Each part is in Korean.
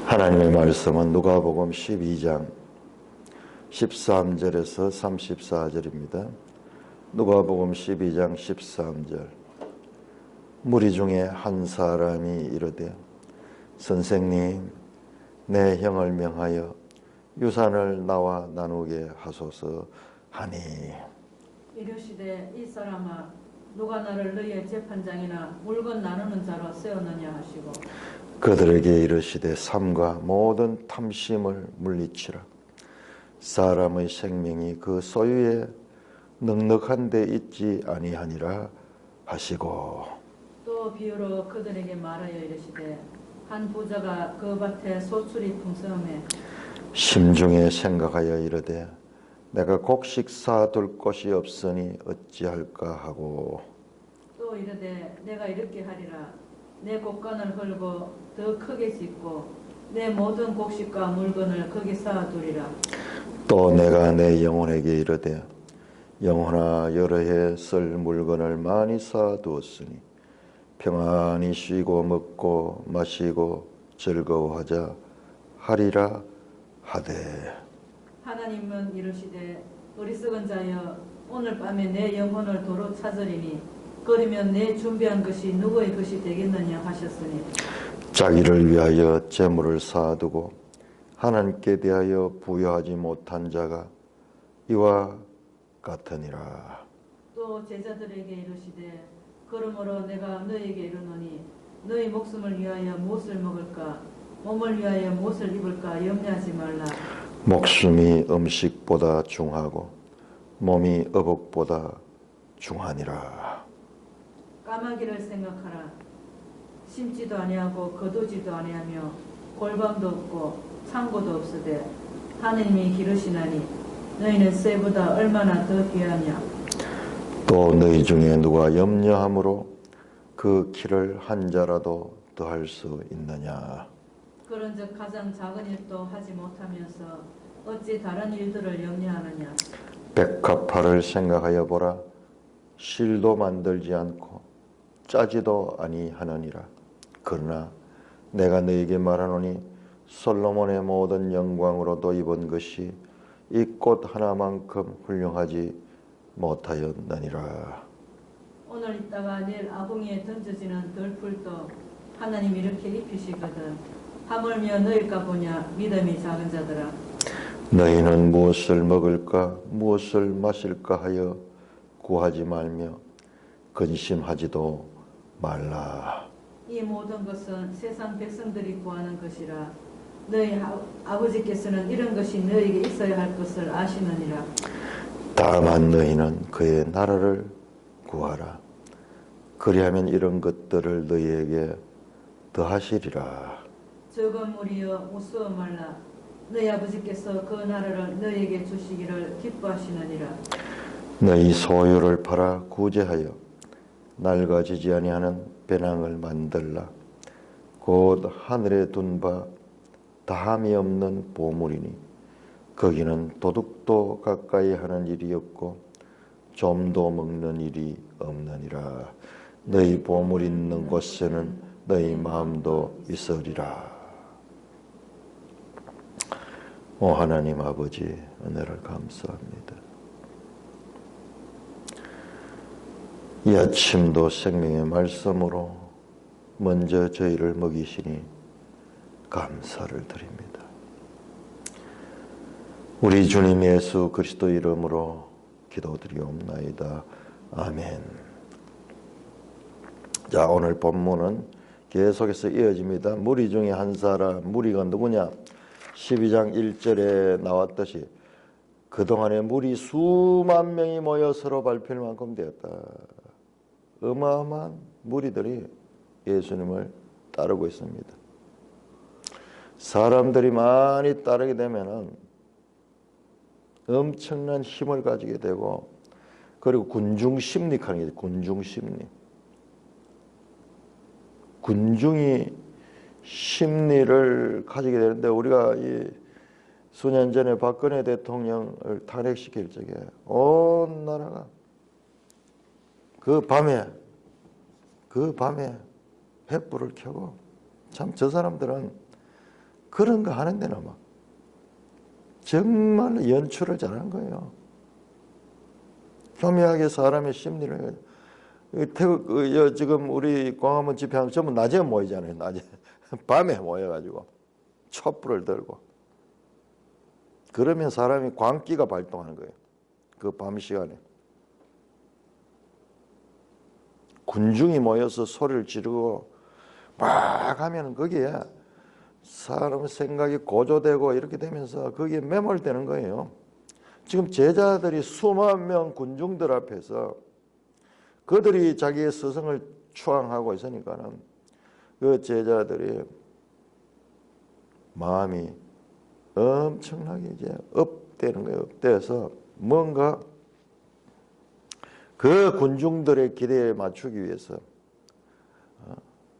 하나님의 말씀은 누가복음 12장 13절에서 34절입니다. 누가복음 12장 13절. 무리 중에 한 사람이 이르되 선생님, 내 형을 명하여 유산을 나와 나누게 하소서 하니, 이르시되 이 사람아, 누가 나를 너희의 재판장이나 물건 나누는 자로 세웠느냐 하시고, 그들에게 이르시되 삼가 모든 탐심을 물리치라. 사람의 생명이 그 소유에 넉넉한 데 있지 아니하니라 하시고, 또 비유로 그들에게 말하여 이르시되 한 부자가 그 밭에 소출이 풍성해 심중에 생각하여 이르되 내가 곡식 사둘 곳이 없으니 어찌할까 하고, 또 이르되 내가 이렇게 하리라. 내 곡간을 헐고 더 크게 짓고 내 모든 곡식과 물건을 거기 쌓아두리라. 또 내가 내 영혼에게 이르되 영혼아, 여러 해 쓸 물건을 많이 쌓아두었으니 평안히 쉬고 먹고 마시고 즐거워하자 하리라 하되, 하나님은 이르시되 어리석은 자여, 오늘 밤에 내 영혼을 도로 찾으리니 그러면 내 준비한 것이 누구의 것이 되겠느냐 하셨으니, 자기를 위하여 재물을 쌓아두고 하나님께 대하여 부여하지 못한 자가 이와 같으니라. 또 제자들에게 이르시되 그러므로 내가 너희에게 이르노니 너희 목숨을 위하여 무엇을 먹을까, 몸을 위하여 무엇을 입을까 염려하지 말라. 목숨이 음식보다 중하고 몸이 의복보다 중하니라. 까마귀를 생각하라. 심지도 아니하고 거두지도 아니하며 골방도 없고 창고도 없으되 하느님이 기르시나니 너희는 새보다 얼마나 더 귀하냐. 또 너희 중에 누가 염려함으로 그 키를 한 자라도 더할 수 있느냐. 그런즉 가장 작은 일도 하지 못하면서 어찌 다른 일들을 염려하느냐. 백합화를 생각하여 보라. 실도 만들지 않고 짜지도 아니하느니라. 그러나 내가 너에게 말하노니 솔로몬의 모든 영광으로도 입은 것이 이 꽃 하나만큼 훌륭하지 못하였느니라. 오늘 있다가 내일 아궁이에 던져지는 들풀도 하나님 이렇게 입히시거든. 하물며 너일까 보냐, 믿음이 작은 자들아. 너희는 무엇을 먹을까 무엇을 마실까 하여 구하지 말며 근심하지도 말라. 이 모든 것은 세상 백성들이 구하는 것이라. 너희 아버지께서는 이런 것이 너희에게 있어야 할 것을 아시느니라. 다만 너희는 그의 나라를 구하라. 그리하면 이런 것들을 너희에게 더하시리라. 적은 무리여 우스워 말라. 너희 아버지께서 그 나라를 너희에게 주시기를 기뻐하시느니라. 너희 소유를 팔아 구제하여 낡아지지 아니하는 배낭을 만들라. 곧 하늘에 둔 바 다함이 없는 보물이니 거기는 도둑도 가까이 하는 일이 없고 좀도 먹는 일이 없느니라. 너희 보물 있는 곳에는 너희 마음도 있으리라. 오 하나님 아버지, 은혜를 감사합니다. 이 아침도 생명의 말씀으로 먼저 저희를 먹이시니 감사를 드립니다. 우리 주님 예수 그리스도 이름으로 기도드리옵나이다. 아멘. 자, 오늘 본문은 계속해서 이어집니다. 무리 중에 한 사람, 무리가 누구냐? 12장 1절에 나왔듯이 그동안에 무리 수만 명이 모여 서로 밟힐 만큼 되었다. 어마어마한 무리들이 예수님을 따르고 있습니다. 사람들이 많이 따르게 되면은 엄청난 힘을 가지게 되고, 그리고 군중심리 하는 게 군중심리. 군중이 심리를 가지게 되는데, 우리가 이 수년 전에 박근혜 대통령을 탄핵시킬 적에 온 나라가 그 밤에 횃불을 켜고, 참 저 사람들은 그런 거 하는 데는 막 정말 연출을 잘하는 거예요. 교묘하게 사람의 심리를. 지금 우리 광화문 집회하면 전부 낮에 모이잖아요. 낮에. 밤에 모여가지고 촛불을 들고. 그러면 사람이 광기가 발동하는 거예요. 그 밤 시간에. 군중이 모여서 소리를 지르고 막 하면 거기에 사람 생각이 고조되고 이렇게 되면서 거기에 매몰되는 거예요. 지금 제자들이 수만 명 군중들 앞에서 그들이 자기의 스승을 추앙하고 있으니까는 그 제자들이 마음이 엄청나게 이제 업되는 거예요. 업돼서 뭔가 그 군중들의 기대에 맞추기 위해서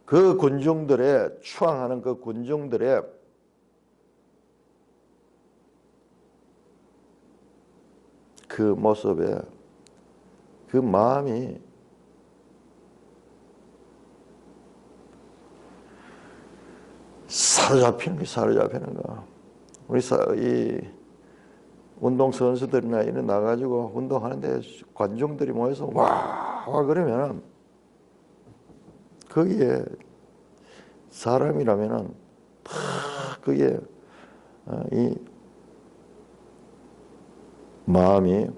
그 군중들의 추앙하는 그 군중들의 그 모습에 그 마음이 사로잡히는 거. 우리 이 운동 선수들이나 이런 나가지고 운동하는데 관중들이 모여서 와 그러면은 거기에 사람이라면은 다 그게 이 마음이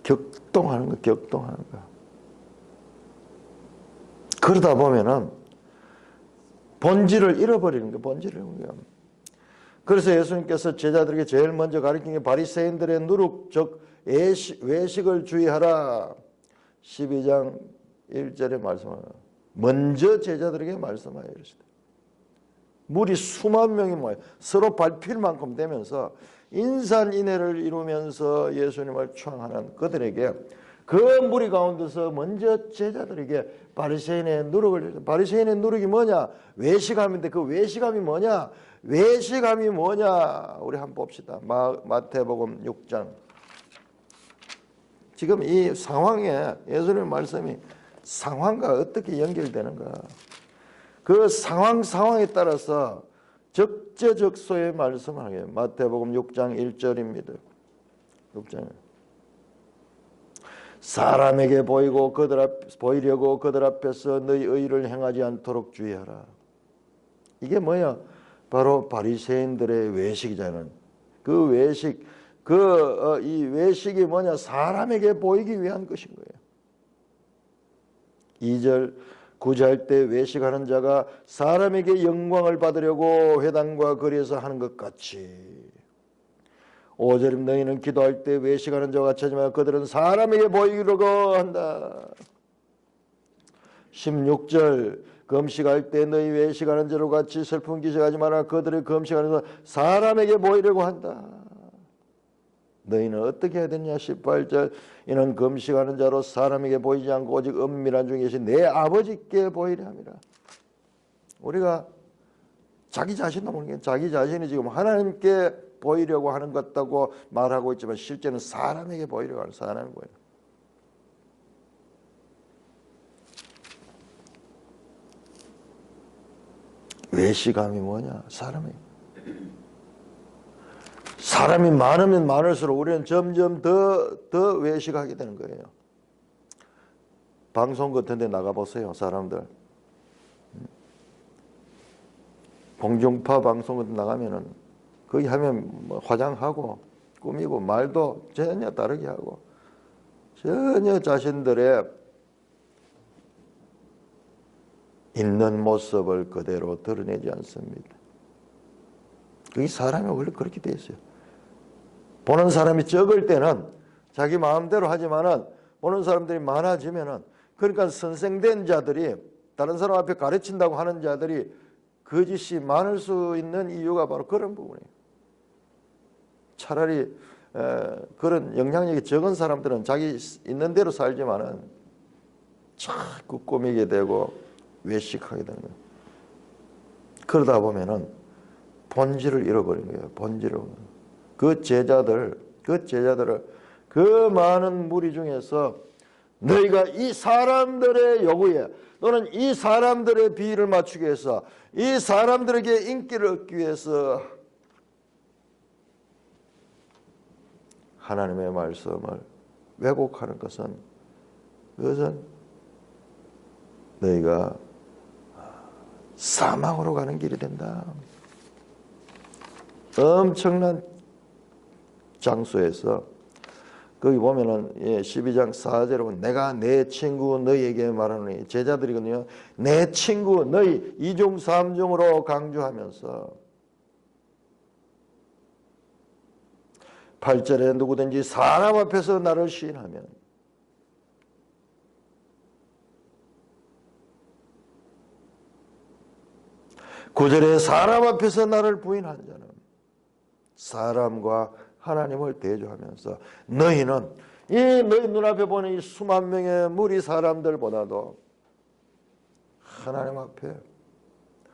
격동하는 거. 그러다 보면은 본질을 잃어버리는 거, 본질을. 그래서 예수님께서 제자들에게 제일 먼저 가르친 게 바리새인들의 누룩, 즉 외식을 주의하라. 12장 1절에 말씀하라. 먼저 제자들에게 말씀하여 이르시되. 무리 수만 명이 모여 서로 밟힐 만큼 되면서 인산인해를 이루면서 예수님을 추앙하는 그들에게 그 무리 가운데서 먼저 제자들에게 바리새인의 누룩을, 바리새인의 누룩이 뭐냐? 외식함인데 그 외식함이 뭐냐? 외식함이 뭐냐? 우리 한번 봅시다. 마태복음 6장. 지금 이 상황에 예수님의 말씀이 상황과 어떻게 연결되는가? 그 상황에 따라서 적재적소의 말씀을 하게. 마태복음 6장 1절입니다. 6장. 사람에게 보이려고 그들 앞에서 너희 의를 행하지 않도록 주의하라. 이게 뭐야? 바로 바리새인들의 외식이잖아요. 그 외식, 이 외식이 뭐냐? 사람에게 보이기 위한 것인 거예요. 2절 구제할 때 외식하는 자가 사람에게 영광을 받으려고 회당과 거리에서 하는 것 같이 5절 너희는 기도할 때 외식하는 자와 같이 하지 말고 그들은 사람에게 보이려고 한다. 16절 금식할 때 너희 외식하는 자와 같이 슬픈 기색하지 마라. 그들의 금식하는 자 사람에게 보이려고 한다. 너희는 어떻게 해야 되냐? 18절 이는 금식하는 자로 사람에게 보이지 않고 오직 은밀한 중에 계신 내 아버지께 보이려 함이라. 우리가 자기 자신도 모르게 자기 자신이 지금 하나님께 보이려고 하는 것 같다고 말하고 있지만 실제는 사람에게 보이려고 하는 사람이 보이려. 외식함이 뭐냐? 사람이 많으면 많을수록 우리는 점점 더 외식하게 되는 거예요. 방송 같은 데 나가보세요. 사람들. 공중파 방송 같은 데 나가면은 거기 하면 뭐 화장하고 꾸미고 말도 전혀 다르게 하고 전혀 자신들의 있는 모습을 그대로 드러내지 않습니다. 그게 사람이 원래 그렇게 돼 있어요. 보는 사람이 적을 때는 자기 마음대로 하지만은 보는 사람들이 많아지면은 그러니까 선생된 자들이 다른 사람 앞에 가르친다고 하는 자들이 거짓이 많을 수 있는 이유가 바로 그런 부분이에요. 차라리 그런 영향력이 적은 사람들은 자기 있는 대로 살지만은 자꾸 꾸미게 되고 외식하게 되는 거예요. 그러다 보면은 본질을 잃어버린 거예요. 본질을. 그 제자들을 그 많은 무리 중에서 너희가 이 사람들의 요구에 또는 이 사람들의 비위를 맞추기 위해서 이 사람들에게 인기를 얻기 위해서 하나님의 말씀을 왜곡하는 것은 그것은 너희가 사망으로 가는 길이 된다. 엄청난 장소에서 거기 보면은 12장 4절에 보면 내가 내 친구 너희에게 말하노니 제자들이거든요. 내 친구 너희 2중 3중으로 강조하면서 8절에 누구든지 사람 앞에서 나를 시인하면 9절에 사람 앞에서 나를 부인한 자는 사람과 하나님을 대조하면서 너희는 이 너희 눈앞에 보는 이 수만 명의 무리 사람들보다도 하나님 앞에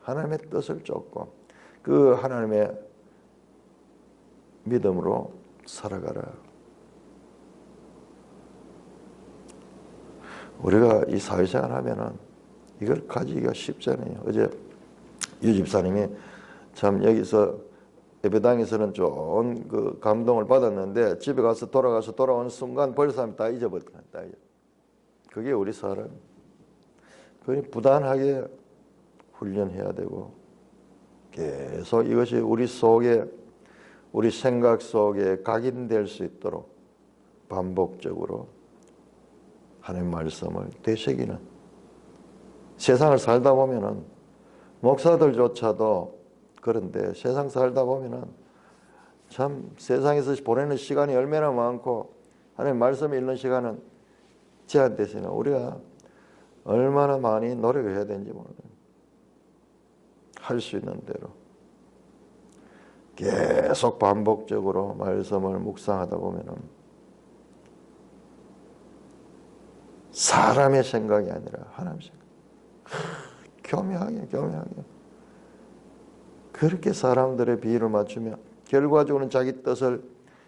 하나님의 뜻을 쫓고 그 하나님의 믿음으로 살아가라. 우리가 이 사회생활 하면은 이걸 가지기가 쉽잖아요. 어제 유 집사님이 참 여기서 예배당에서는 좋은 그 감동을 받았는데 집에 가서 돌아오는 순간 벌써 다 잊어버렸다. 그게 우리 사람. 그러니 부단하게 훈련해야 되고 계속 이것이 우리 속에 우리 생각 속에 각인될 수 있도록 반복적으로 하나님 말씀을 되새기는 세상을 살다 보면은 목사들조차도 그런데 세상 살다 보면은 참 세상에서 보내는 시간이 얼마나 많고 하나님 말씀 읽는 시간은 제한되시나 우리가 얼마나 많이 노력을 해야 되는지 모르겠어요. 할 수 있는 대로 계속 반복적으로 말씀을 묵상하다 보면은 사람의 생각이 아니라 하나님의 생각. 교묘하게 그렇게 사람들의 비위를 맞추며 결과적으로는 자기 뜻을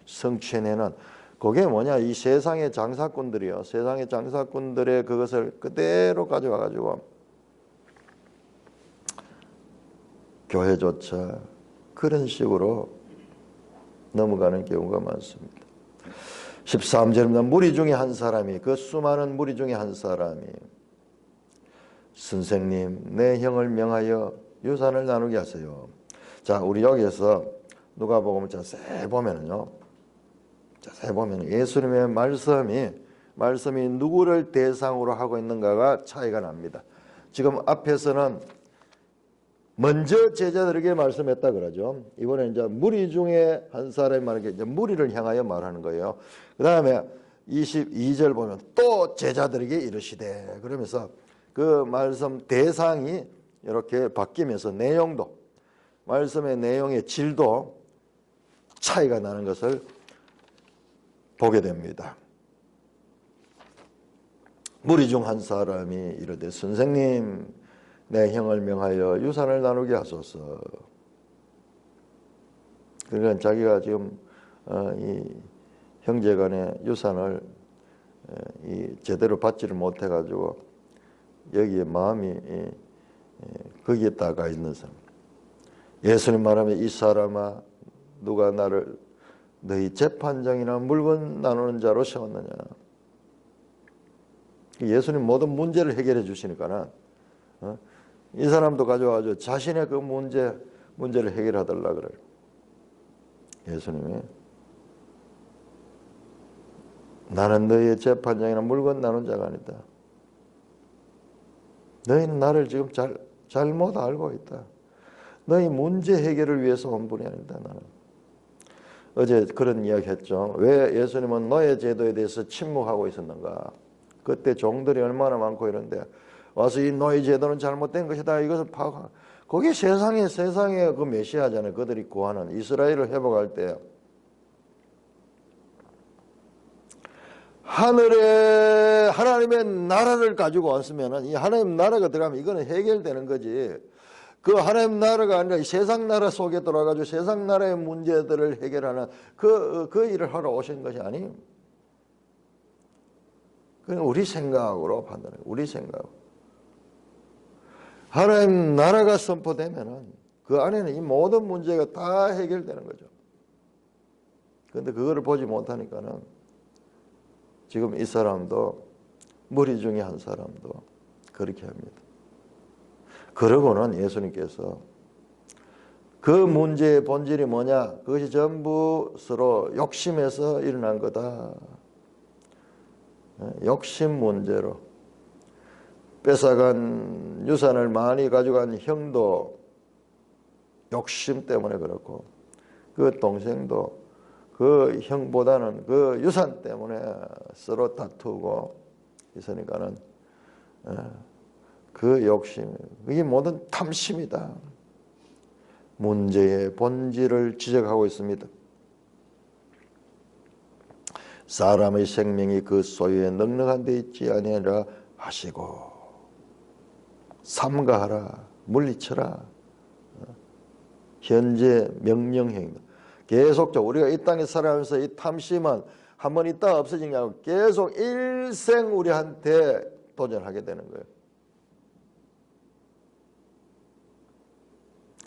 성취해내는 그게 뭐냐 이 세상의 장사꾼들이요. 세상의 장사꾼들의 그것을 그대로 가져와 가지고 교회조차 그런 식으로 넘어가는 경우가 많습니다. 13절입니다. 무리 중에 한 사람이 그 수많은 무리 중에 한 사람이 선생님 내 형을 명하여 유산을 나누게 하세요. 자 우리 여기에서 누가복음 자세히 보면은요. 자세히 보면 예수님의 말씀이 누구를 대상으로 하고 있는가가 차이가 납니다. 지금 앞에서는 먼저 제자들에게 말씀했다 그러죠. 이번에 이제 무리 중에 한 사람이 말하는 게 이제 무리를 향하여 말하는 거예요. 그 다음에 22절 보면 또 제자들에게 이르시되 그러면서 그 말씀 대상이 이렇게 바뀌면서 내용도 말씀의 내용의 질도 차이가 나는 것을 보게 됩니다. 무리 중 한 사람이 이르되 선생님 내 형을 명하여 유산을 나누게 하소서. 그러니까 자기가 지금 이 형제간의 유산을 제대로 받지를 못해가지고 여기에 마음이 거기에 다가 있는 사람. 예수님 말하면 이 사람아 누가 나를 너희 재판장이나 물건 나누는 자로 세웠느냐. 예수님 모든 문제를 해결해 주시니까는 이 사람도 가져와서 자신의 그 문제를 해결하달라 그래요. 예수님이 나는 너희의 재판장이나 물건 나눈 자가 아니다. 너희는 나를 지금 잘못 알고 있다. 너희 문제 해결을 위해서 온 분이 아니다. 나는 어제 그런 이야기 했죠. 왜 예수님은 노예 제도에 대해서 침묵하고 있었는가. 그때 종들이 얼마나 많고 이런데 와서 이 노예 제도는 잘못된 것이다. 이것을 파악하고 그게 세상의 그 메시아잖아요. 그들이 구하는 이스라엘을 회복할 때 하늘에 하나님의 나라를 가지고 왔으면은 이 하나님 나라가 들어가면 이거는 해결되는 거지. 그 하나님 나라가 아니라 이 세상 나라 속에 들어가지고 세상 나라의 문제들을 해결하는 그 일을 하러 오신 것이 아니에요. 그건 우리 생각으로 판단해요. 우리 생각. 하나님 나라가 선포되면은 그 안에는 이 모든 문제가 다 해결되는 거죠. 그런데 그거를 보지 못하니까는 지금 이 사람도 무리 중에 한 사람도 그렇게 합니다. 그러고는 예수님께서 그 문제의 본질이 뭐냐? 그것이 전부 서로 욕심에서 일어난 거다. 욕심 문제로 뺏어간 유산을 많이 가져간 형도 욕심 때문에 그렇고 그 동생도 그 형보다는 그 유산 때문에 서로 다투고 있으니까는 그 욕심, 이게 모든 탐심이다. 문제의 본질을 지적하고 있습니다. 사람의 생명이 그 소유에 넉넉한 데 있지 아니하라 하시고 삼가하라, 물리쳐라. 현재 명령행위다. 계속적으로 우리가 이 땅에 살아가면서 이 탐심은 한번 있다가 없어지냐고 계속 일생 우리한테 도전하게 되는 거예요.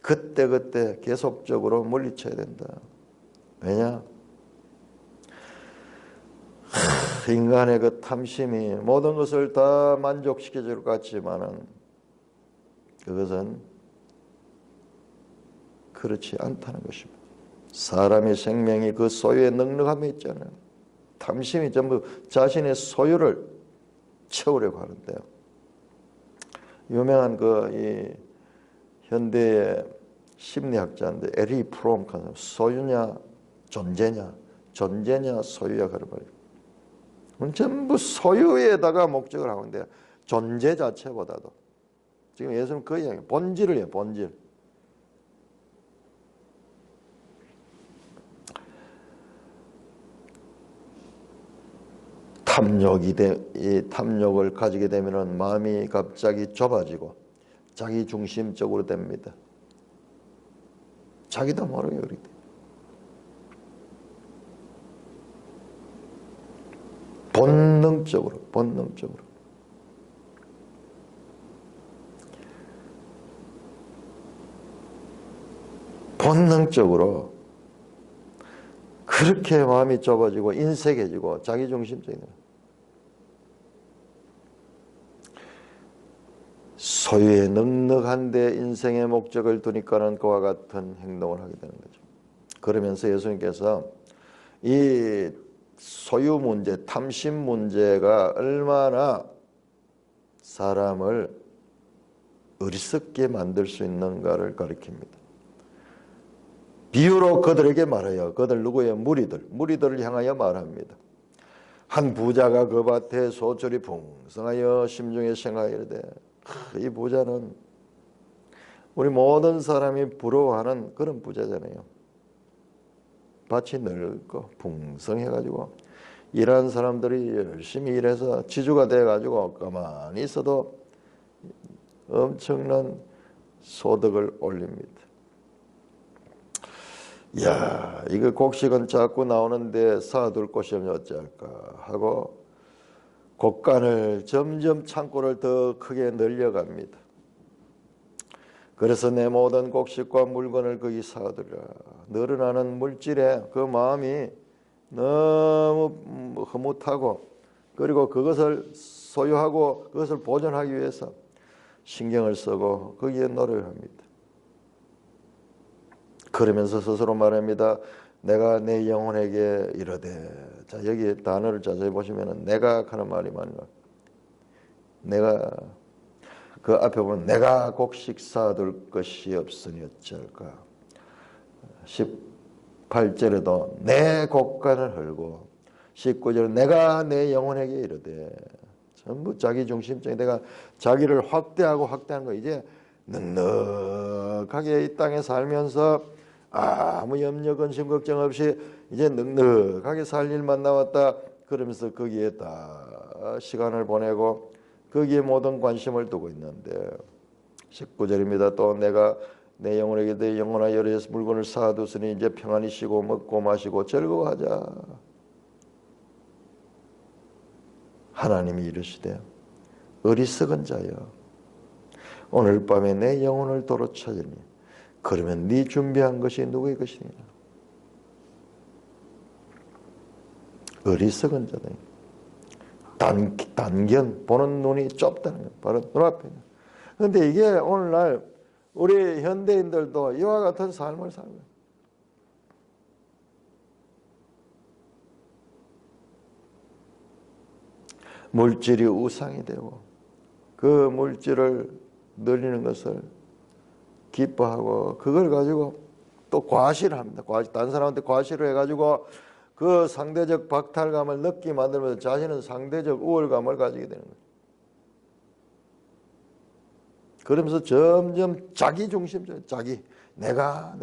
그때그때 계속적으로 물리쳐야 된다. 왜냐? 인간의 그 탐심이 모든 것을 다 만족시켜 줄 것 같지만은 그것은 그렇지 않다는 것입니다. 사람의 생명이 그 소유에 넉넉함이 있잖아요. 탐심이 전부 자신의 소유를 채우려고 하는데요. 유명한 이 현대의 심리학자인데 에리 프롬, 소유냐 존재냐, 존재냐 소유냐 그런 말이에요. 전부 소유에다가 목적을 하고 있는데 존재 자체보다도 지금 예수님 그 이야기 본질을 해요. 본질. 이 탐욕을 가지게 되면은 마음이 갑자기 좁아지고 자기 중심적으로 됩니다. 자기도 모르게 그렇게 돼요. 본능적으로 그렇게 마음이 좁아지고 인색해지고 자기중심적인 소유에 넉넉한데 인생의 목적을 두니까는 그와 같은 행동을 하게 되는 거죠. 그러면서 예수님께서 이 소유 문제, 탐심 문제가 얼마나 사람을 어리석게 만들 수 있는가를 가리킵니다. 비유로 그들에게 말하여, 그들 누구예요? 무리들을 향하여 말합니다. 한 부자가 그 밭에 소출이 풍성하여 심중에 생각하되 이 부자는 우리 모든 사람이 부러워하는 그런 부자잖아요. 밭이 넓고 풍성해가지고 일하는 사람들이 열심히 일해서 지주가 돼가지고 가만히 있어도 엄청난 소득을 올립니다. 이야, 이거 곡식은 자꾸 나오는데 사둘 곳이 없냐 어찌할까 하고 곡간을 점점 창고를 더 크게 늘려갑니다. 그래서 내 모든 곡식과 물건을 거기 사두리라. 늘어나는 물질에 그 마음이 너무 흐뭇하고 그리고 그것을 소유하고 그것을 보존하기 위해서 신경을 쓰고 거기에 노력을 합니다. 그러면서 스스로 말합니다. 내가 내 영혼에게 이르되. 자, 여기 단어를 자세히 보시면은 내가 하는 말이 많아요. 내가 그 앞에 보면 내가 곡식 사둘 것이 없으니 어찌할까. 18절에도 내 곡간을 헐고 19절에 내가 내 영혼에게 이르되. 전부 자기중심적인 내가 자기를 확대하는 거. 이제 넉넉하게 이 땅에 살면서 아무 염려 근심 걱정 없이 이제 넉넉하게 살 일만 남았다. 그러면서 거기에 다 시간을 보내고 거기에 모든 관심을 두고 있는데 19절입니다. 또 내가 내 영혼에게 내 영혼아 여러 물건을 사두으니 이제 평안히 쉬고 먹고 마시고 즐거워하자. 하나님이 이르시되 어리석은 자여 오늘 밤에 내 영혼을 도로 찾으니 그러면 네 준비한 것이 누구의 것이냐. 어리석은 자다. 단견 보는 눈이 좁다는 거예요. 바로 눈앞에. 그런데 이게 오늘날 우리 현대인들도 이와 같은 삶을 살고 있어요. 물질이 우상이 되고 그 물질을 누리는 것을 기뻐하고 그걸 가지고 또 과시를 합니다. 다른 사람한테 과시를 해가지고 그 상대적 박탈감을 느끼게 만들면서 자신은 상대적 우월감을 가지게 되는 거예요. 그러면서 점점 자기 중심적, 자기, 내가.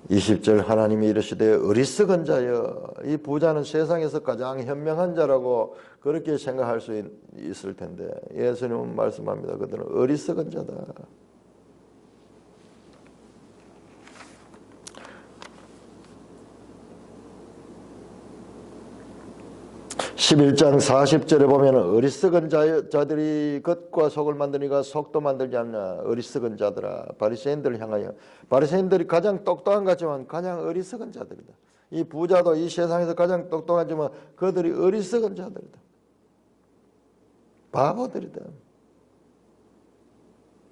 20절 하나님이 이르시되 어리석은 자여. 이 부자는 세상에서 가장 현명한 자라고 그렇게 생각할 수 있을 텐데 예수님은 말씀합니다. 그들은 어리석은 자다. 11장 40절에 보면 어리석은 자들이 겉과 속을 만드니가 속도 만들지 않나. 어리석은 자들아. 바리새인들을 향하여. 바리새인들이 가장 똑똑한 것 같지만 가장 어리석은 자들이다. 이 부자도 이 세상에서 가장 똑똑하지만 그들이 어리석은 자들이다. 바보들이다.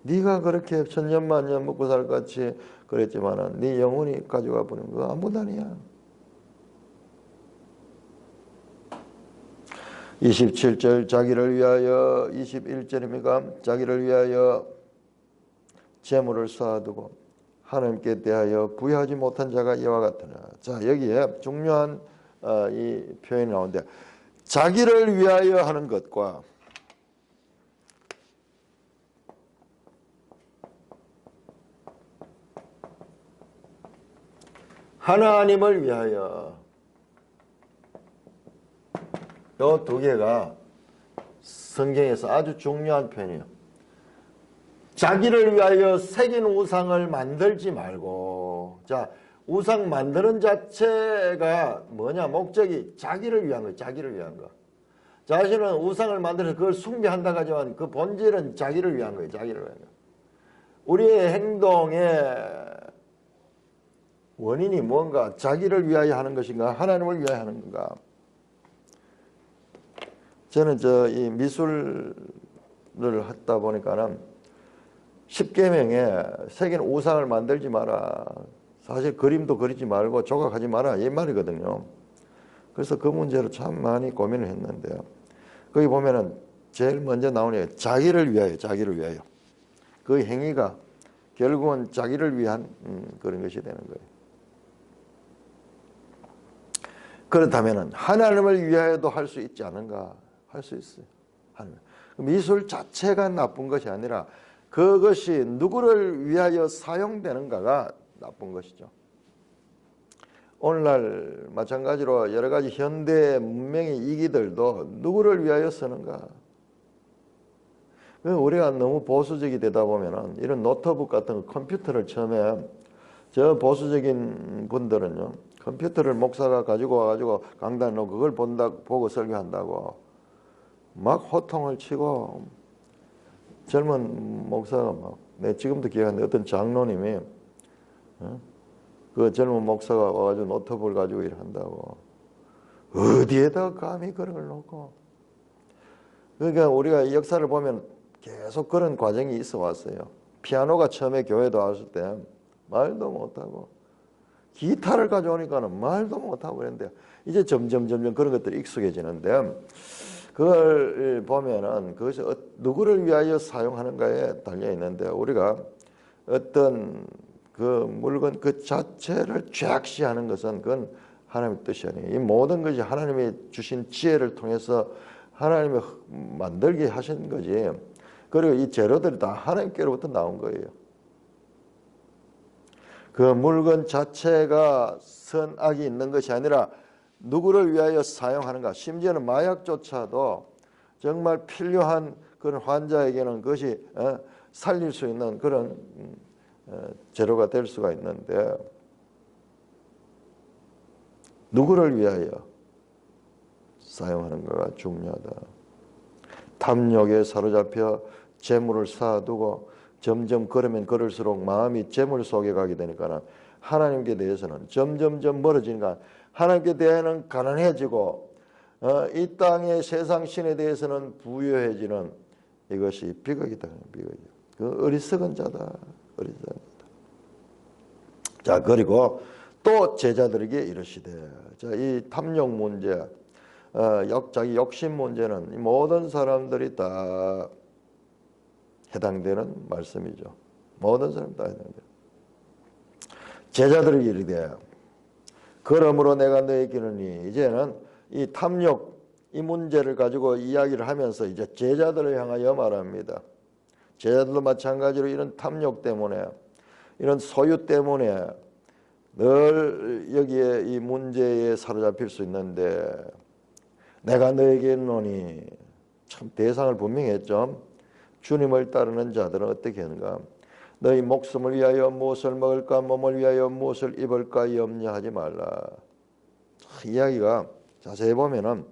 네가 그렇게 천년만년 먹고 살 같이 그랬지만 네 영혼이 가져가 버리는 거 아무도 아니야. 27절 자기를 위하여 21절입니까? 자기를 위하여 재물을 쌓아두고 하나님께 대하여 부여하지 못한 자가 이와 같으나. 자, 여기에 중요한 이 표현이 나오는데 자기를 위하여 하는 것과 하나님을 위하여 이 두 개가 성경에서 아주 중요한 표현이에요. 자기를 위하여 새긴 우상을 만들지 말고. 자, 우상 만드는 자체가 뭐냐? 목적이 자기를 위한 거예요. 자기를 위한 거. 자신은 우상을 만들어서 그걸 숭배한다고 하지만 그 본질은 자기를 위한 거예요. 자기를 위한 거. 우리의 행동의 원인이 뭔가? 자기를 위하여 하는 것인가? 하나님을 위하여 하는 건가? 저는 이 미술을 하다 보니까는 10계명에 새긴 우상을 만들지 마라. 사실 그림도 그리지 말고 조각하지 마라. 이 말이거든요. 그래서 그 문제로 참 많이 고민을 했는데요. 거기 보면은 제일 먼저 나오는 게 자기를 위하여, 자기를 위하여. 그 행위가 결국은 자기를 위한 그런 것이 되는 거예요. 그렇다면은 하나님을 위하여도 할 수 있지 않은가? 할 수 있어요. 미술 자체가 나쁜 것이 아니라 그것이 누구를 위하여 사용되는가가 나쁜 것이죠. 오늘날 마찬가지로 여러 가지 현대 문명의 이기들도 누구를 위하여 쓰는가? 우리가 너무 보수적이 되다 보면은 이런 노트북 같은 컴퓨터를 처음에 저 보수적인 분들은요, 컴퓨터를 목사가 가지고 와가지고 강단 놓고 그걸 보고 설교한다고 막 호통을 치고 젊은 목사가 내 지금도 기억하는데 어떤 장로님이 그 젊은 목사가 와가지고 노트북을 가지고 일한다고 어디에다 감히 그런 걸 놓고. 그러니까 우리가 이 역사를 보면 계속 그런 과정이 있어 왔어요. 피아노가 처음에 교회도 왔을 때 말도 못하고 기타를 가져오니까는 말도 못하고 그랬는데 이제 점점 그런 것들이 익숙해지는데 그걸 보면은 그것이 누구를 위하여 사용하는가에 달려 있는데 우리가 어떤 그 물건 그 자체를 죄악시하는 것은 그건 하나님의 뜻이 아니에요. 이 모든 것이 하나님이 주신 지혜를 통해서 하나님이 만들게 하신 거지. 그리고 이 재료들이 다 하나님께로부터 나온 거예요. 그 물건 자체가 선악이 있는 것이 아니라 누구를 위하여 사용하는가. 심지어는 마약조차도 정말 필요한 그런 환자에게는 그것이 살릴 수 있는 그런 재료가 될 수가 있는데 누구를 위하여 사용하는가가 중요하다. 탐욕에 사로잡혀 재물을 쌓아두고 점점 걸으면 걸을수록 마음이 재물 속에 가게 되니까 하나님께 대해서는 점점점 멀어지니까 하나님께 대해서는 가난해지고 이 땅의 세상 신에 대해서는 부유해지는 이것이 비극이다. 비극이다. 그 어리석은 자다. 어리석은 자다. 자, 그리고 또 제자들에게 이르시되, 자, 이 탐욕 문제, 자기 욕심 문제는 이 모든 사람들이 다 해당되는 말씀이죠. 모든 사람 다 해당돼요. 제자들에게 이르되, 그러므로 내가 너에게 이르니, 이제는 이 탐욕 이 문제를 가지고 이야기를 하면서 이제 제자들을 향하여 말합니다. 제자들도 마찬가지로 이런 탐욕 때문에, 이런 소유 때문에 늘 여기에 이 문제에 사로잡힐 수 있는데, 내가 너에게 이르노니, 참 대상을 분명히 했죠. 주님을 따르는 자들은 어떻게 하는가? 너희 목숨을 위하여 무엇을 먹을까, 몸을 위하여 무엇을 입을까 염려하지 말라. 이야기가 자세히 보면은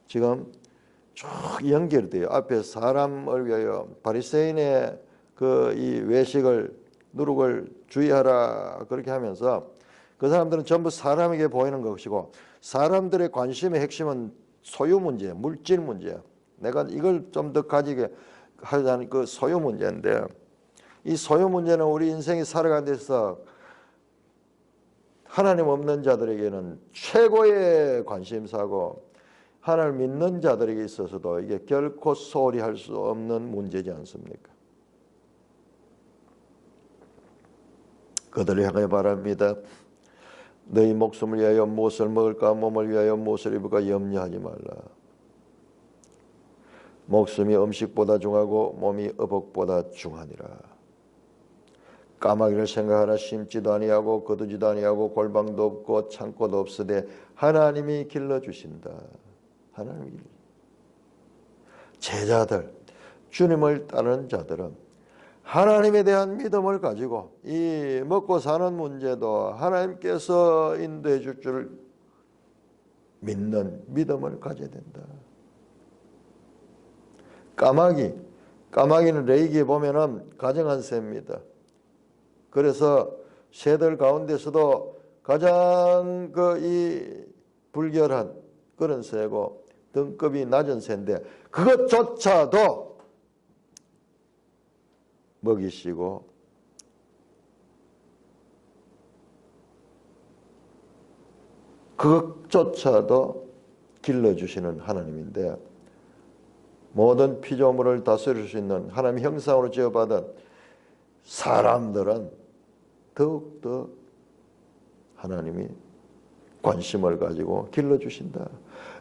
지금 쭉 연결돼요. 앞에 사람을 위하여 바리새인의 그 이 외식을 누룩을 주의하라 그렇게 하면서 그 사람들은 전부 사람에게 보이는 것이고 사람들의 관심의 핵심은 소유 문제, 물질 문제야. 내가 이걸 좀 더 가지게 하자는 그 소유 문제인데, 이 소유 문제는 우리 인생이 살아가는 데서 하나님 없는 자들에게는 최고의 관심사고, 하나님을 믿는 자들에게 있어서도 이게 결코 소홀히 할 수 없는 문제지 않습니까? 그들을 향해 바랍니다. 너희 목숨을 위하여 무엇을 먹을까, 몸을 위하여 무엇을 입을까 염려하지 말라. 목숨이 음식보다 중하고 몸이 의복보다 중하니라. 까마귀를 생각하라. 심지도 아니하고 거두지도 아니하고 골방도 없고 창고도 없으되 하나님이 길러주신다. 하나님이 길러주신다. 제자들, 주님을 따르는 자들은 하나님에 대한 믿음을 가지고 이 먹고 사는 문제도 하나님께서 인도해 줄 줄 믿는 믿음을 가져야 된다. 까마귀는 레이기에 보면은 가정한 새입니다. 그래서 새들 가운데서도 가장 이 불결한 그런 새고 등급이 낮은 새인데 그것조차도 먹이시고 그것조차도 길러주시는 하나님인데, 모든 피조물을 다스릴 수 있는 하나님의 형상으로 지어받은 사람들은 더욱더 하나님이 관심을 가지고 길러주신다.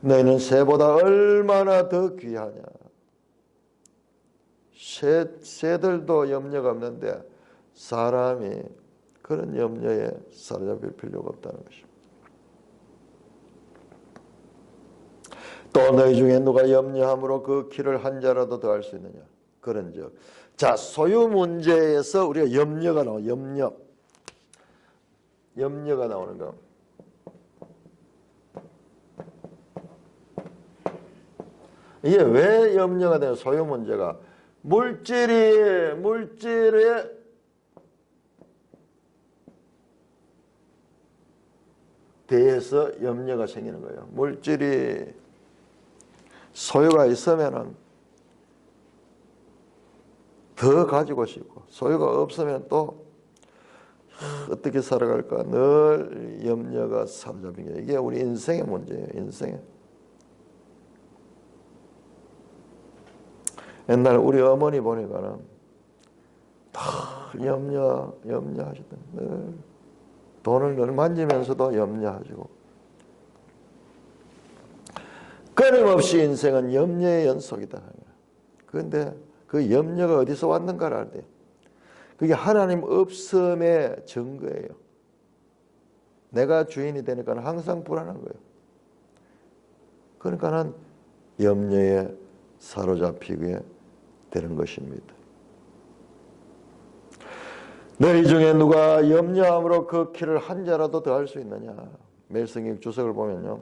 너희는 새보다 얼마나 더 귀하냐. 새들도 염려가 없는데 사람이 그런 염려에 사로잡힐 필요가 없다는 것입니다. 또 너희 중에 누가 염려함으로 그 키를 한 자라도 더 할 수 있느냐. 그런즉, 자, 소유 문제에서 우리가 염려가 나와요. 염려가 나오는 거. 이게 왜 염려가 되는 소유 문제가? 물질에 대해서 염려가 생기는 거예요. 물질이 소유가 있으면은 더 가지고 싶고, 소유가 없으면 또 어떻게 살아갈까 늘 염려가 사로잡힌 게, 이게 우리 인생의 문제예요. 인생의. 옛날 우리 어머니 보니까는 늘 염려하시던, 늘 돈을 늘 만지면서도 염려하시고, 끊임없이 인생은 염려의 연속이다. 그런데 그 염려가 어디서 왔는가를 알아야 돼요. 그게 하나님 없음의 증거예요. 내가 주인이 되니까 항상 불안한 거예요. 그러니까는 염려에 사로잡히게 되는 것입니다. 너희 중에 누가 염려함으로 그 키를 한 자라도 더 할 수 있느냐. 매일 성경 주석을 보면요,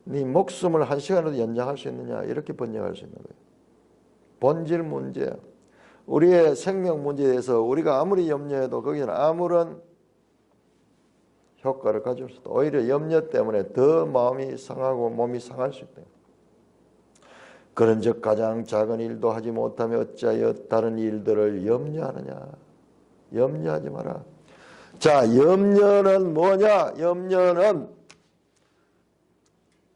네 목숨을 한 시간이라도 연장할 수 있느냐, 이렇게 번역할 수 있는 거예요. 본질 문제, 우리의 생명 문제에 대해서 우리가 아무리 염려해도 거기는 아무런 효과를 가져올 수 없다. 오히려 염려 때문에 더 마음이 상하고 몸이 상할 수 있다. 그런즉 가장 작은 일도 하지 못하며 어찌하여 다른 일들을 염려하느냐. 염려하지 마라. 자, 염려는 뭐냐? 염려는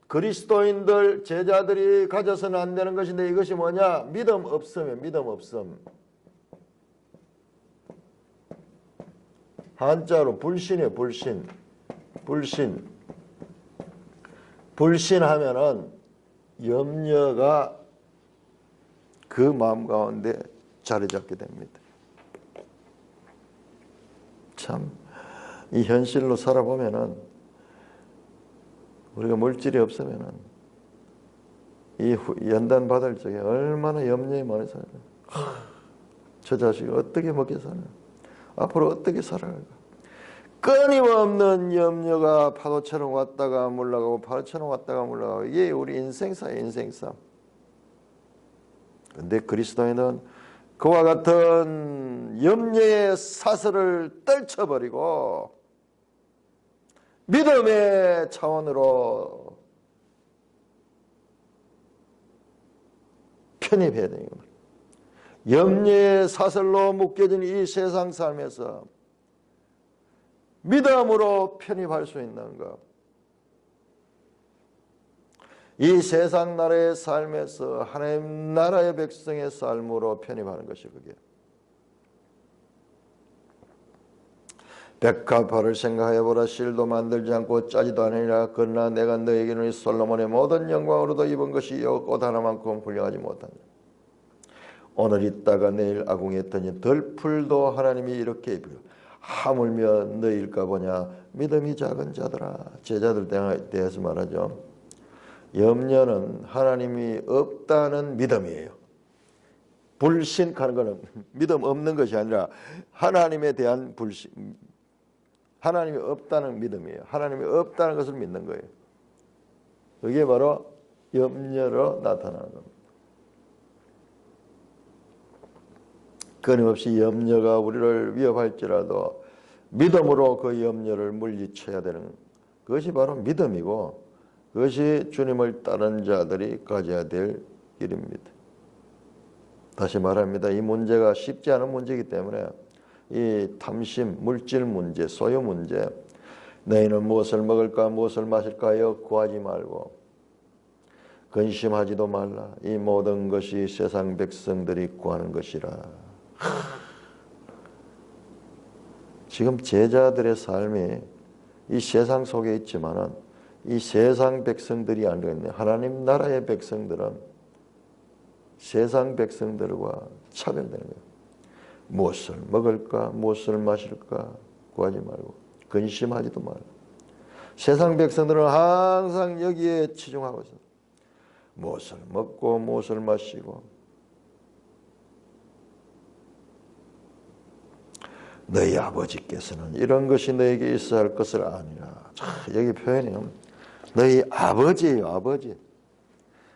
그리스도인들 제자들이 가져서는 안 되는 것인데, 이것이 뭐냐? 믿음 없음이에요. 믿음 없음. 한자로 불신이에요. 불신. 불신. 불신하면은 염려가 그 마음 가운데 자리 잡게 됩니다. 참, 이 현실로 살아보면은, 우리가 물질이 없으면은 이 연단 받을 적에 얼마나 염려이 많이 살아요. 저 자식이 어떻게 먹게 사나? 앞으로 어떻게 살아갈까? 끊임없는 염려가 파도처럼 왔다가 물러가고 파도처럼 왔다가 물러가고, 이게 우리 인생사예요. 인생사. 근데 그리스도인은 그와 같은 염려의 사슬을 떨쳐버리고 믿음의 차원으로 편입해야 되는 겁니다. 염려의 사슬로 묶여진 이 세상 삶에서 믿음으로 편입할 수 있는 것. 이 세상 나라의 삶에서 하나님 나라의 백성의 삶으로 편입하는 것이 그게. 백합화를 생각해보라. 실도 만들지 않고 짜지도 않으리라. 그러나 내가 너에게는 솔로몬의 모든 영광으로도 입은 것이 꽃 하나만큼 훌륭하지 못하니라. 오늘 있다가 내일 아궁했더니 덜풀도 하나님이 이렇게 입으려. 하물며 너희일까 보냐. 믿음이 작은 자들아. 제자들 대해서 말하죠. 염려는 하나님이 없다는 믿음이에요. 불신하는 것은 믿음 없는 것이 아니라 하나님에 대한 불신, 하나님이 없다는 믿음이에요. 하나님이 없다는 것을 믿는 거예요. 그게 바로 염려로 나타나는 겁니다. 끊임없이 염려가 우리를 위협할지라도 믿음으로 그 염려를 물리쳐야 되는 그것이 바로 믿음이고, 그것이 주님을 따른 자들이 가져야 될 길입니다. 다시 말합니다. 이 문제가 쉽지 않은 문제이기 때문에 이 탐심, 물질 문제, 소유 문제, 너희는 무엇을 먹을까 무엇을 마실까 하여 구하지 말고 근심하지도 말라. 이 모든 것이 세상 백성들이 구하는 것이라. 지금 제자들의 삶이 이 세상 속에 있지만은 이 세상 백성들이 아니겠네. 하나님 나라의 백성들은 세상 백성들과 차별되는 거예요. 무엇을 먹을까 무엇을 마실까 구하지 말고 근심하지도 말라. 세상 백성들은 항상 여기에 치중하고 있어요. 무엇을 먹고 무엇을 마시고. 너희 아버지께서는 이런 것이 너에게 있어야 할 것을 아니라. 여기 표현이요. 너희 아버지예요. 아버지.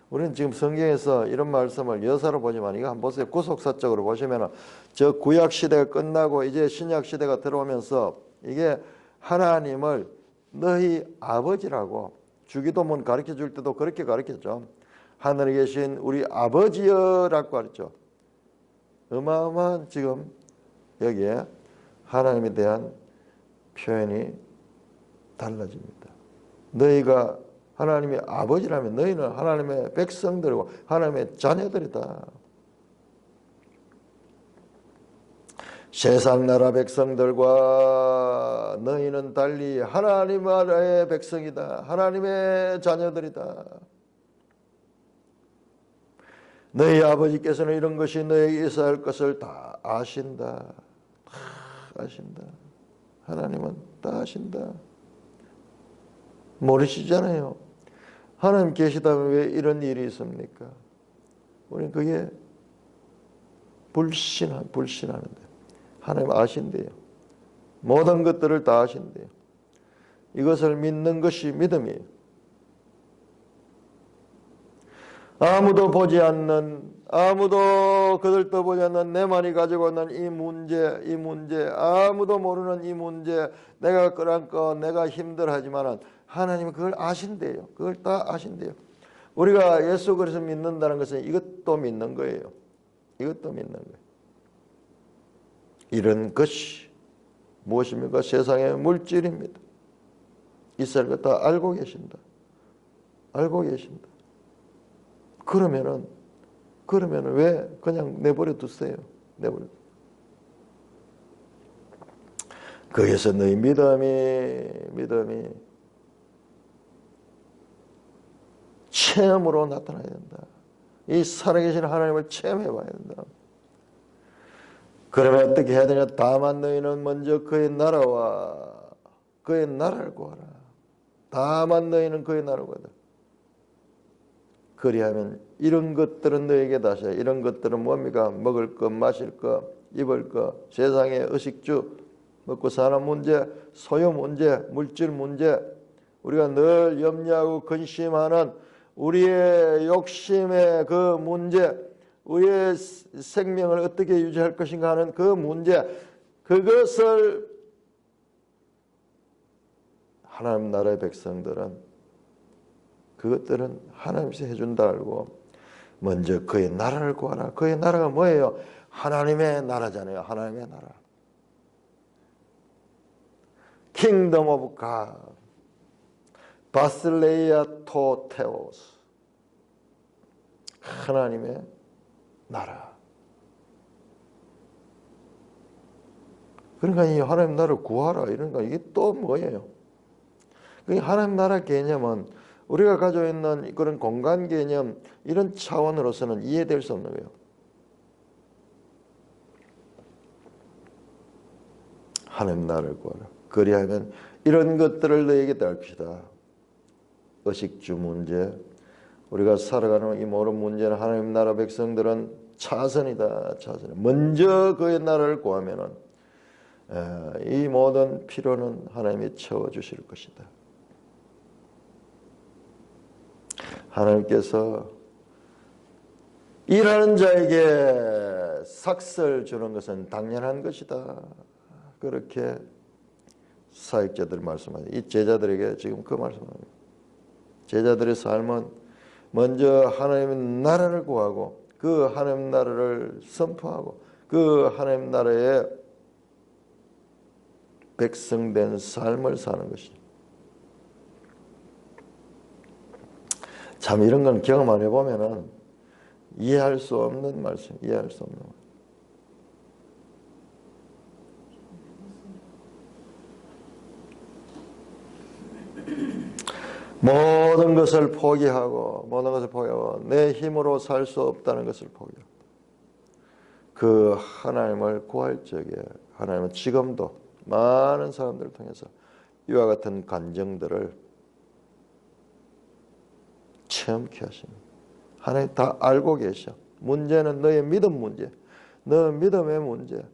우리는 지금 성경에서 이런 말씀을 여사로 보지만 이거 한번 보세요. 구속사적으로 보시면 저 구약시대가 끝나고 이제 신약시대가 들어오면서 이게 하나님을 너희 아버지라고 주기도문 가르쳐 줄 때도 그렇게 가르쳤죠. 하늘에 계신 우리 아버지여라고 가르쳤죠. 어마어마한 지금 여기에 하나님에 대한 표현이 달라집니다. 너희가 하나님의 아버지라면 너희는 하나님의 백성들이고 하나님의 자녀들이다. 세상 나라 백성들과 너희는 달리 하나님 나라의 백성이다. 하나님의 자녀들이다. 너희 아버지께서는 이런 것이 너에게 있어야 할 것을 다 아신다. 다 아신다. 하나님은 다 아신다. 모르시잖아요. 하나님 계시다면 왜 이런 일이 있습니까? 우리는 그게 불신하는데 하나님 아신대요. 모든 것들을 다 아신대요. 이것을 믿는 것이 믿음이에요. 아무도 보지 않는, 아무도 그들도 보지 않는 내만이 가지고 있는 이 문제, 아무도 모르는 이 문제, 내가 끌안고 내가 힘들하지만 하나님은 그걸 아신대요. 그걸 다 아신대요. 우리가 예수 그리스도 믿는다는 것은 이것도 믿는 거예요. 이것도 믿는 거예요. 이런 것이 무엇입니까? 세상의 물질입니다. 있을 것 다 알고 계신다. 알고 계신다. 그러면은 왜 그냥 내버려 두세요? 내버려. 거기서 너희 믿음이 체험으로 나타나야 된다. 이 살아계신 하나님을 체험해 봐야 된다. 그러면 어떻게 해야 되냐? 다만 너희는 먼저 그의 나라와 그의 나라를 구하라. 다만 너희는 그의 나라를 구하라. 그리하면 이런 것들은 너에게 다시, 이런 것들은 뭡니까? 먹을 것, 마실 것, 입을 것, 세상의 의식주, 먹고 사는 문제, 소유 문제, 물질 문제, 우리가 늘 염려하고 근심하는 우리의 욕심의 그 문제, 우리의 생명을 어떻게 유지할 것인가 하는 그 문제, 그것을 하나님 나라의 백성들은 그것들은 하나님께서 해준다 알고 먼저 그의 나라를 구하라. 그의 나라가 뭐예요? 하나님의 나라잖아요. 하나님의 나라. Kingdom of God. 바슬레이아 토테오스. 하나님의 나라. 그러니까 이 하나님 나라를 구하라. 이런 거 이게 또 뭐예요? 그 하나님 나라 개념은 우리가 가지고 있는 그런 공간 개념 이런 차원으로서는 이해될 수 없는 거예요. 하나님 나라를 구하라. 그리하면 이런 것들을 너에게 달 것이다. 의식주 문제, 우리가 살아가는 이 모든 문제는 하나님 나라 백성들은 차선이다. 차선. 먼저 그의 나라를 구하면은 이 모든 필요는 하나님이 채워주실 것이다. 하나님께서 일하는 자에게 삭슬 주는 것은 당연한 것이다. 그렇게 사역자들 말씀하죠. 이 제자들에게 지금 그 말씀합니다. 제자들의 삶은 먼저 하나님의 나라를 구하고 그 하나님 나라를 선포하고 그 하나님 나라의 백성된 삶을 사는 것이죠. 참 이런 건 경험 안 해보면은 이해할 수 없는 말씀, 이해할 수 없는 말씀. 모든 것을 포기하고 내 힘으로 살 수 없다는 것을 포기하고 그 하나님을 구할 적에 하나님은 지금도 많은 사람들을 통해서 이와 같은 간증들을 체험케 하십니다. 하나님 다 알고 계셔. 문제는 너의 믿음 문제, 너 믿음의 문제.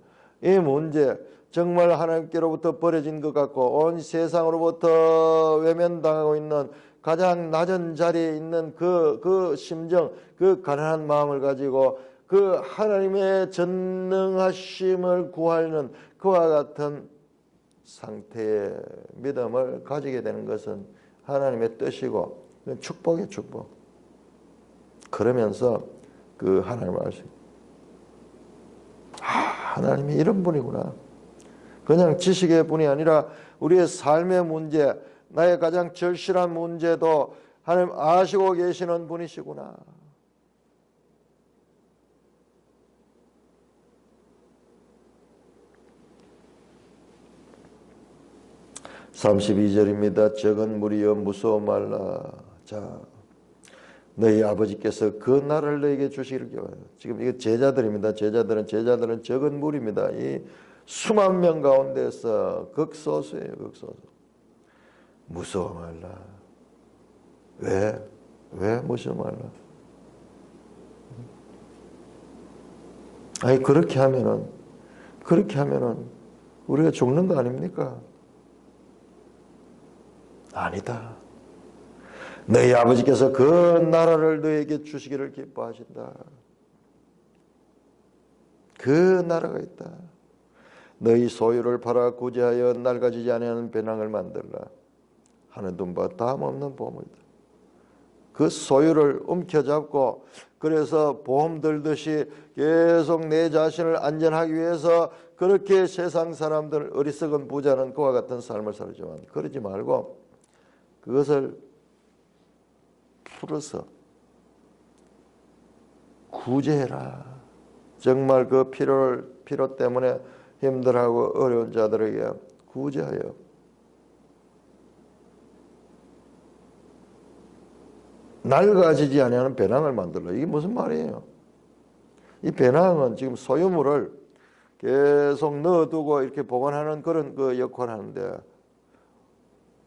이 문제 정말 하나님께로부터 버려진 것 같고 온 세상으로부터 외면당하고 있는 가장 낮은 자리에 있는 그 심정, 그 가난한 마음을 가지고 그 하나님의 전능하심을 구하는 그와 같은 상태의 믿음을 가지게 되는 것은 하나님의 뜻이고 축복이에요, 축복. 그러면서 그 하나님을 알 수 있어요. 하나님이 이런 분이구나. 그냥 지식의 분이 아니라 우리의 삶의 문제, 나의 가장 절실한 문제도 하나님 아시고 계시는 분이시구나. (32절입니다) 적은 무리여 무서워 말라. 자, 너희 아버지께서 그 나라를 너에게 주시기를 기원해요. 지금 이거 제자들입니다. 제자들은 적은 무리입니다. 이 수만 명 가운데서 극소수예요. 극소수. 무서워 말라. 왜 무서워 말라? 아니 그렇게 하면은 그렇게 하면은 우리가 죽는 거 아닙니까? 아니다. 너희 아버지께서 그 나라를 너에게 주시기를 기뻐하신다. 그 나라가 있다. 너희 소유를 팔아 구제하여 낡아지지 아니하는 배낭을 만들라. 하는 둔바 다음 없는 보물이다. 그 소유를 움켜잡고 그래서 보험 들듯이 계속 내 자신을 안전하기 위해서 그렇게 세상 사람들 어리석은 부자는 그와 같은 삶을 살지만 그러지 말고 그것을 풀어서 구제해라. 정말 그 필요 때문에 힘들어하고 어려운 자들에게 구제하여 낡아지지 아니하는 배낭을 만들라. 이게 무슨 말이에요? 이 배낭은 지금 소유물을 계속 넣어두고 이렇게 보관하는 그런 그 역할을 하는데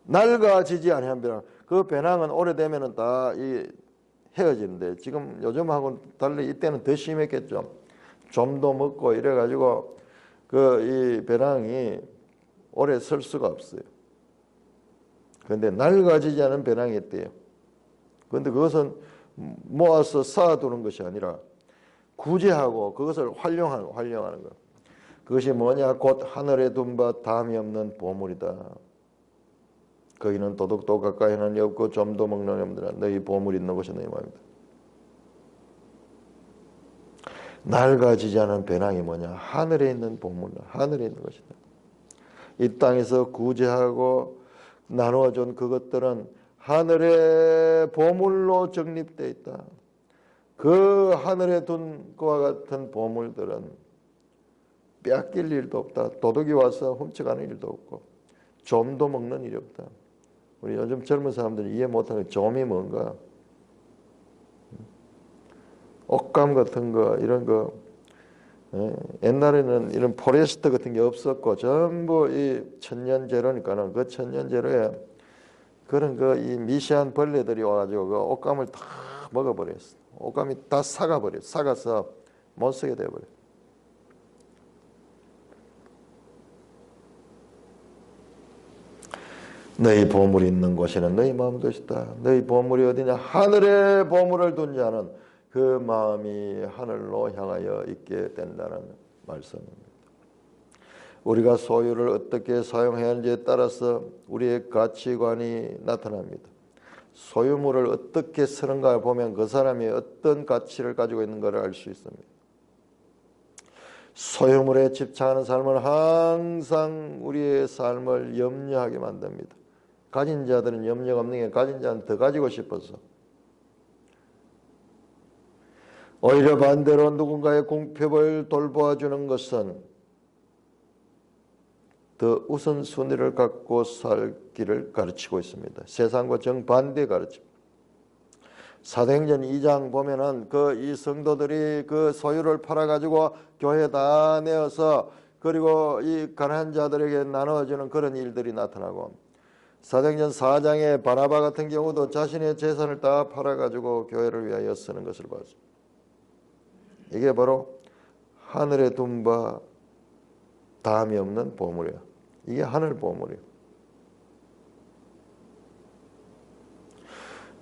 낡아지지 아니하는 배낭. 그 배낭은 오래되면은 다 헤어지는데 지금 요즘하고는 달리 이때는 더 심했겠죠. 좀도 먹고 이래가지고 그 이 배낭이 오래 쓸 수가 없어요. 그런데 낡아지지 않은 배낭이 있대요. 그런데 그것은 모아서 쌓아두는 것이 아니라 구제하고 그것을 활용하는 것. 그것이 뭐냐? 곧 하늘에 둔 바 담이 없는 보물이다. 거기는 도둑도 가까이는 없고 좀도 먹는 놈들아 너희 보물이 있는 곳이 너희 마음이다. 낡아지지 않은 배낭이 뭐냐? 하늘에 있는 보물, 하늘에 있는 것이다. 이 땅에서 구제하고 나누어준 그것들은 하늘의 보물로 정립되어 있다. 그 하늘에 둔 것과 같은 보물들은 빼앗길 일도 없다. 도둑이 와서 훔쳐가는 일도 없고 좀도 먹는 일이 없다. 우리 요즘 젊은 사람들이 이해 못하는 좀이 뭔가? 옷감 같은 거 이런 거 옛날에는 이런 포레스트 같은 게 없었고 전부 이 천연재료니까는 그 천연재료에 그런 그 이 미세한 벌레들이 와가지고 그 옷감을 다 먹어버렸어. 옷감이 다 삭아버렸어. 삭아서 못 쓰게 돼버려. 너희 보물이 있는 곳에는 너희 마음도 있다. 너희 보물이 어디냐? 하늘에 보물을 둔 자는 그 마음이 하늘로 향하여 있게 된다는 말씀입니다. 우리가 소유를 어떻게 사용해야 하는지에 따라서 우리의 가치관이 나타납니다. 소유물을 어떻게 쓰는가 보면 그 사람이 어떤 가치를 가지고 있는 것을 알 수 있습니다. 소유물에 집착하는 삶은 항상 우리의 삶을 염려하게 만듭니다. 가진 자들은 염려가 없는 게 가진 자는 더 가지고 싶어서 오히려 반대로 누군가의 궁핍을 돌보아주는 것은 더 우선순위를 갖고 살기를 가르치고 있습니다. 세상과 정반대 가르침. 사도행전 2장 보면은 그 이 성도들이 그 소유를 팔아가지고 교회 다 내어서 그리고 이 가난한 자들에게 나눠주는 그런 일들이 나타나고 사도행전 4장에 바나바 같은 경우도 자신의 재산을 다 팔아가지고 교회를 위하여 쓰는 것을 봤습니다. 이게 바로 하늘에 둔 바 담이 없는 보물이야. 이게 하늘 보물이야.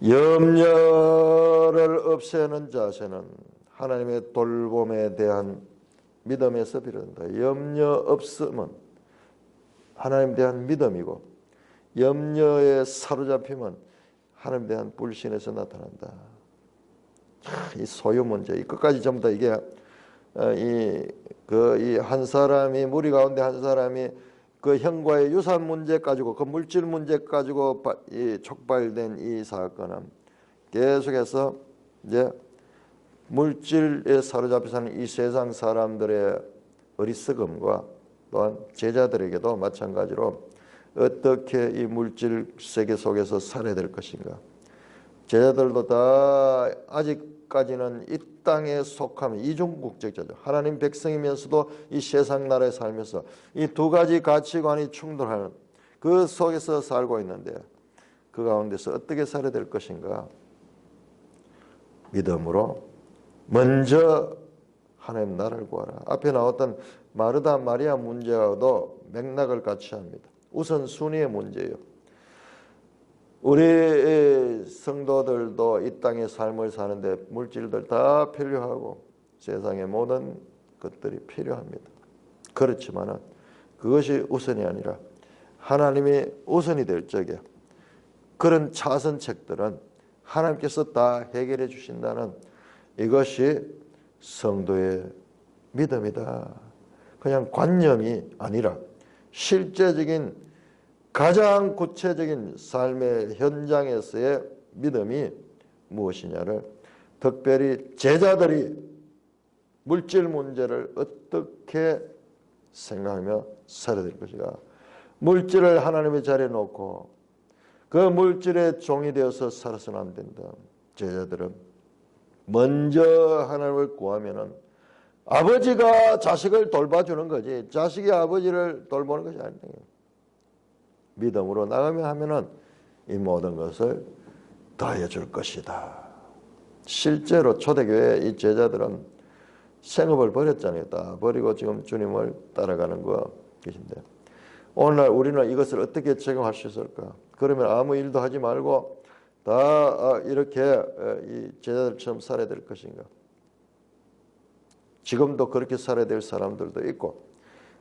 염려를 없애는 자세는 하나님의 돌봄에 대한 믿음에서 비롯된다. 염려 없음은 하나님에 대한 믿음이고 염려에 사로잡힘은 하나님에 대한 불신에서 나타난다. 이 소유 문제, 이 끝까지 전부 다 이게 이 한 사람이 무리 가운데 한 사람이 그 형과의 유산 문제 가지고 그 물질 문제 가지고 촉발된 이 사건은 계속해서 이제 물질에 사로잡혀 사는 이 세상 사람들의 어리석음과 또한 제자들에게도 마찬가지로 어떻게 이 물질 세계 속에서 살아야 될 것인가. 제자들도 다 아직까지는 이 땅에 속하면 이중국적자죠. 하나님 백성이면서도 이 세상 나라에 살면서 이 두 가지 가치관이 충돌하는 그 속에서 살고 있는데 그 가운데서 어떻게 살아야 될 것인가. 믿음으로 먼저 하나님 나라를 구하라. 앞에 나왔던 마르다 마리아 문제와도 맥락을 같이 합니다. 우선순위의 문제예요. 우리 성도들도 이 땅의 삶을 사는데 물질들 다 필요하고 세상의 모든 것들이 필요합니다. 그렇지만은 그것이 우선이 아니라 하나님이 우선이 될 적에 그런 차선책들은 하나님께서 다 해결해 주신다는 이것이 성도의 믿음이다. 그냥 관념이 아니라 실제적인 가장 구체적인 삶의 현장에서의 믿음이 무엇이냐를 특별히 제자들이 물질 문제를 어떻게 생각하며 살아야 될 것인가. 물질을 하나님의 자리에 놓고 그 물질의 종이 되어서 살아서는 안 된다. 제자들은 먼저 하나님을 구하면은 아버지가 자식을 돌봐주는 거지 자식이 아버지를 돌보는 것이 아니다. 믿음으로 나가며 하면은 이 모든 것을 더해 줄 것이다. 실제로 초대교회 이 제자들은 생업을 버렸잖아요. 다 버리고 지금 주님을 따라가는 것인데 오늘날 우리는 이것을 어떻게 적용할 수 있을까? 그러면 아무 일도 하지 말고 다 이렇게 이 제자들처럼 살아야 될 것인가? 지금도 그렇게 살아야 될 사람들도 있고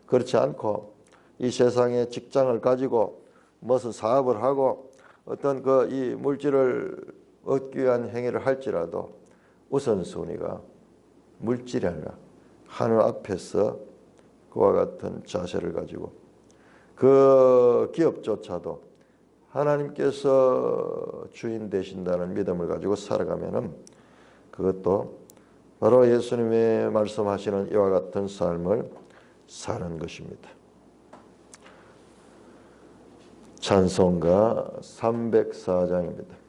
그렇지 않고 이 세상에 직장을 가지고 무슨 사업을 하고 어떤 그 이 물질을 얻기 위한 행위를 할지라도 우선순위가 물질이 아니라 하늘 앞에서 그와 같은 자세를 가지고 그 기업조차도 하나님께서 주인 되신다는 믿음을 가지고 살아가면은 그것도 바로 예수님이 말씀하시는 이와 같은 삶을 사는 것입니다. 찬송가 304장입니다.